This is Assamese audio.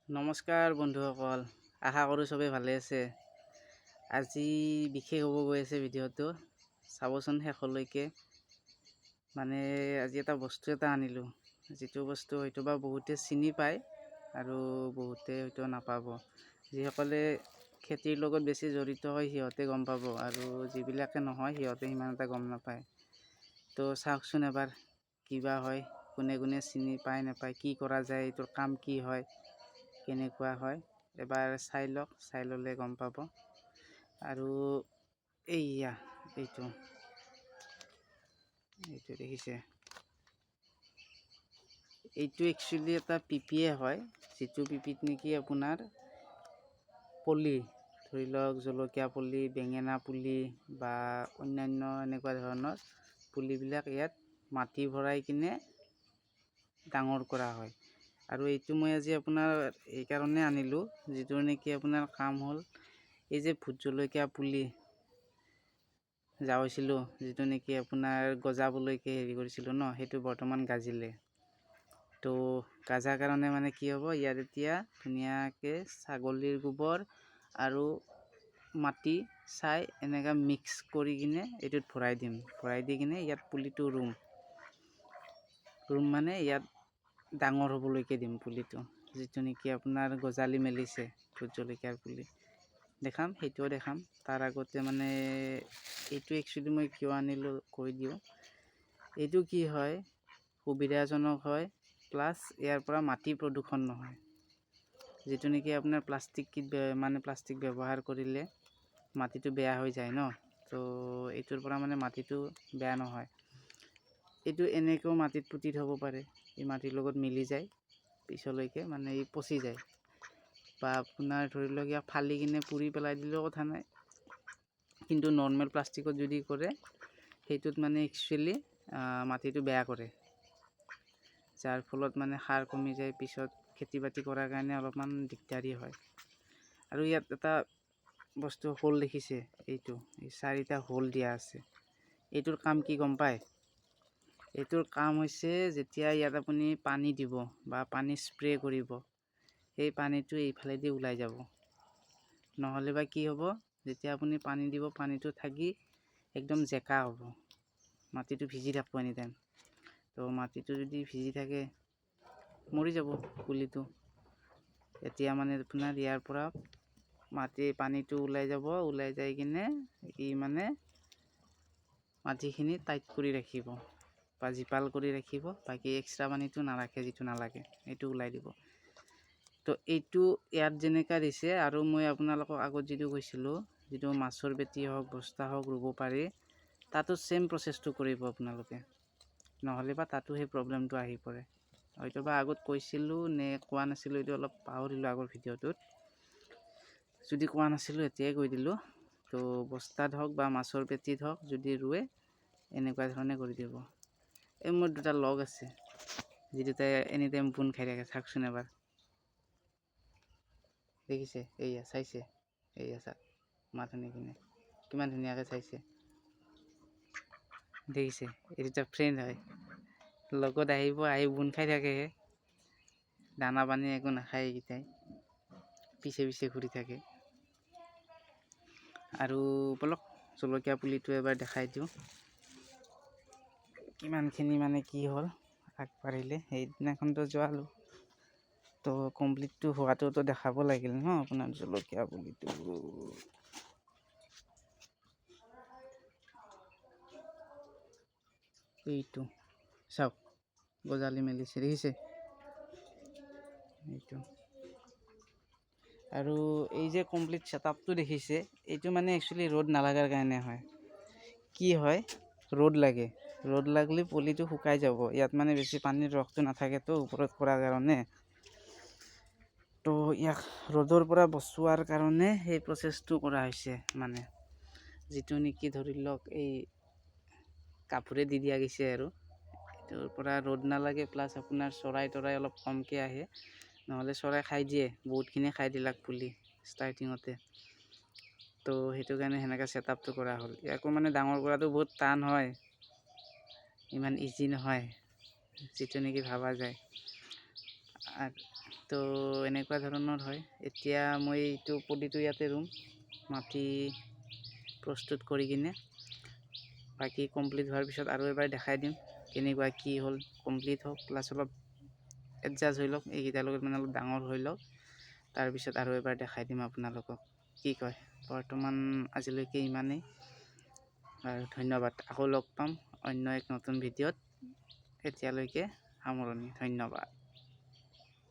নমস্কাৰ বন্ধুসকল, আশা কৰোঁ চবেই ভালে আছে। আজি বিশেষ হ'ব গৈ আছে ভিডিঅ'টো, চাবচোন শেষলৈকে। মানে আজি এটা বস্তু এটা আনিলোঁ, যিটো বস্তু হয়তো বা বহুতে চিনি পায় আৰু বহুতে হয়তো নাপাব। যিসকলে খেতিৰ লগত বেছি জড়িত হয় সিহঁতে গম পাব, আৰু যিবিলাকে নহয় সিহঁতে সিমান এটা গম নাপায়। তো চাওকচোন এবাৰ কিবা হয়, কোনে কোনে চিনি পায় নাপায়, কি কৰা যায়, এইটোৰ কাম কি হয়, কেনেকুৱা হয়, এবাৰ চাই লওক। চাই ল'লে গম পাব। আৰু এইটো দেখিছে, এইটো একচুৱেলি এটা পিপিয়ে হয়, যিটো পিপিত নেকি আপোনাৰ পুলি, ধৰি লওক জলকীয়া পুলি, বেঙেনা পুলি বা অন্যান্য এনেকুৱা ধৰণৰ পুলিবিলাক ইয়াত মাটি ভৰাই কিনে ডাঙৰ কৰা হয়। আৰু এইটো মই আজি আপোনাৰ এইকাৰণে আনিলোঁ, যিটো নেকি আপোনাৰ কাম হ'ল, এই যে ভোট জলকীয়া পুলি যাওঁছিলোঁ, যিটো নেকি আপোনাৰ গজাবলৈকে হেৰি কৰিছিলোঁ ন, সেইটো বৰ্তমান গাজিলে। তো গাজাৰ কাৰণে মানে কি হ'ব, ইয়াত এতিয়া ধুনীয়াকৈ ছাগলীৰ গোবৰ আৰু মাটি চাই এনেকৈ মিক্স কৰি কিনে এইটোত ভৰাই দিম। ভৰাই দি কিনে ইয়াত পুলিটো ৰুম মানে ইয়াত ডাঙৰ হ'বলৈকে দিম পুলিটো, যিটো নেকি আপোনাৰ গজালি মেলিছে ভোট জলকীয়াৰ পুলি। দেখাম, সেইটোও দেখাম। তাৰ আগতে মানে এইটো একচুৱেলি মই কিয় আনিলোঁ কৈ দিওঁ। এইটো কি হয়, সুবিধাজনক হয়, প্লাছ ইয়াৰ পৰা মাটি প্ৰদূষণ নহয়। যিটো নেকি আপোনাৰ প্লাষ্টিক ব্যৱহাৰ কৰিলে মাটিটো বেয়া হৈ যায় ন, তো এইটোৰ পৰা মানে মাটিটো বেয়া নহয়। এইটো এনেকৈও মাটিত পুতি থ'ব পাৰে, এই মাটিৰ লগত মিলি যায়, পিছলৈকে মানে ই পচি যায়। বা আপোনাৰ ধৰি লওক ইয়াক ফালি কিনে পুৰি পেলাই দিলেও কথা নাই, কিন্তু নৰ্মেল প্লাষ্টিকত যদি কৰে সেইটোত মানে একচুৱেলি মাটিটো বেয়া কৰে, যাৰ ফলত মানে সাৰ কমি যায়, পিছত খেতি বাতি কৰাৰ কাৰণে অলপমান দিগদাৰী হয়। আৰু ইয়াত এটা বস্তু হোল দেখিছে, এই 4টা হোল দিয়া আছে। এইটোৰ কাম কি গম পায়? এইটোৰ কাম হৈছে, যেতিয়া ইয়াত আপুনি পানী দিব বা পানী স্প্ৰে কৰিব, সেই পানীটো এইফালেদি ওলাই যাব। নহ'লে বা কি হ'ব, যেতিয়া আপুনি পানী দিব, পানীটো থাকি একদম জেকা হ'ব, মাটিটো ভিজি থাকিব এনি টাইম। তো মাটিটো যদি ভিজি থাকে মৰি যাব পুলিটো। এতিয়া মানে আপোনাৰ ইয়াৰ পৰা পানীটো ওলাই যাব, ওলাই যাই কিনে ই মানে মাটিখিনি টাইট কৰি ৰাখিব বা জীপাল কৰি ৰাখিব। বাকী এক্সট্ৰা পানীটো নাৰাখে, যিটো নালাগে সেইটো ওলাই দিব। তো এইটো ইয়াত যেনেকুৱা দিছে, আৰু মই আপোনালোকক আগত যিটো কৈছিলোঁ, যিটো মাছৰ পেটি হওক, বস্তা হওক ৰুব পাৰি, তাতো চেম প্ৰচেছটো কৰিব আপোনালোকে, নহ'লে বা তাতো সেই প্ৰব্লেমটো আহি পৰে। হয়তো বা আগত কৈছিলোঁ নে কোৱা নাছিলোঁ, এইটো অলপ পাহৰিলোঁ আগৰ ভিডিঅ'টোত। যদি কোৱা নাছিলোঁ এতিয়াই কৈ দিলোঁ। তো বস্তাত হওক বা মাছৰ পেটিত হওক যদি ৰুৱে, এনেকুৱা ধৰণে কৰি দিব। এই মোৰ দুটা লগ আছে, যি দুটাই এনি টাইম বোন খাই থাকে। চাওকচোন এবাৰ, দেখিছে? এইয়া চাইছে, এইয়া চাওক মাত শুনি কিনে কিমান ধুনীয়াকৈ চাইছে, দেখিছে? এই দুটা ফ্ৰেণ্ড হয়, লগত আহি বোন খাই থাকেহে। দানা পানী একো নাখায় এইকেইটাই, পিছে পিছে ঘূৰি থাকে। আৰু বলক জলকীয়া পুলিটো এবাৰ দেখাই দিওঁ, কিমানখিনি মানে কি হ'ল আগবাঢ়িলে। সেইদিনাখনতো যোৱালোঁ, তো কমপ্লিটটো হোৱাটোতো দেখাব লাগিল ন আপোনাৰ জলকীয়া পুলিটো। এইটো চাওক, গজালি মেলিছে, দেখিছে? এইটো আৰু এই যে কমপ্লিট ছেটআপটো দেখিছে, এইটো মানে একচুৱেলি ৰ'দ নালাগাৰ কাৰণে হয়। কি হয়, ৰ'দ লাগে, ৰ'দ লাগিলে পুলিটো শুকাই যাব। ইয়াত মানে বেছি পানীৰ ৰসটো নাথাকেতো ওপৰত কৰাৰ কাৰণে, তো ইয়াক ৰ'দৰ পৰা বচোৱাৰ কাৰণে সেই প্ৰচেছটো কৰা হৈছে। মানে যিটো নেকি ধৰি লওক এই কাপোৰে দি দিয়া গৈছে, আৰু এইটোৰ পৰা ৰ'দ নালাগে, প্লাছ আপোনাৰ চৰাই তৰাই অলপ কমকৈ আহে, নহ'লে চৰাই খাই দিয়ে, বহুতখিনি খাই দিলাক পুলি ষ্টাৰ্টিঙতে। তো সেইটো কাৰণে সেনেকৈ ছেটআপটো কৰা হ'ল। ইয়াকো মানে ডাঙৰ কৰাটো বহুত টান হয়, ইমান ইজি নহয় যিটো নেকি ভাবা যায়। তো এনেকুৱা ধৰণৰ হয়। এতিয়া মই এইটো পুলিটো ইয়াতে ৰুম, মাটি প্ৰস্তুত কৰি কিনে বাকী কমপ্লিট হোৱাৰ পিছত আৰু এবাৰ দেখাই দিম কেনেকুৱা কি হ'ল। কমপ্লিট হওক প্লাছ অলপ এডজাষ্ট হৈ লওক, এইকেইটাৰ লগত মানে অলপ ডাঙৰ হৈ লওক, তাৰপিছত আৰু এবাৰ দেখাই দিম আপোনালোকক। কি কয়? বৰ্তমান আজিলৈকে ইমানেই আৰু ধন্যবাদ। আকৌ লগ পাম অন্য এক নতুন ভিডিঅ'ত। এতিয়ালৈকে সামৰণি। ধন্যবাদ।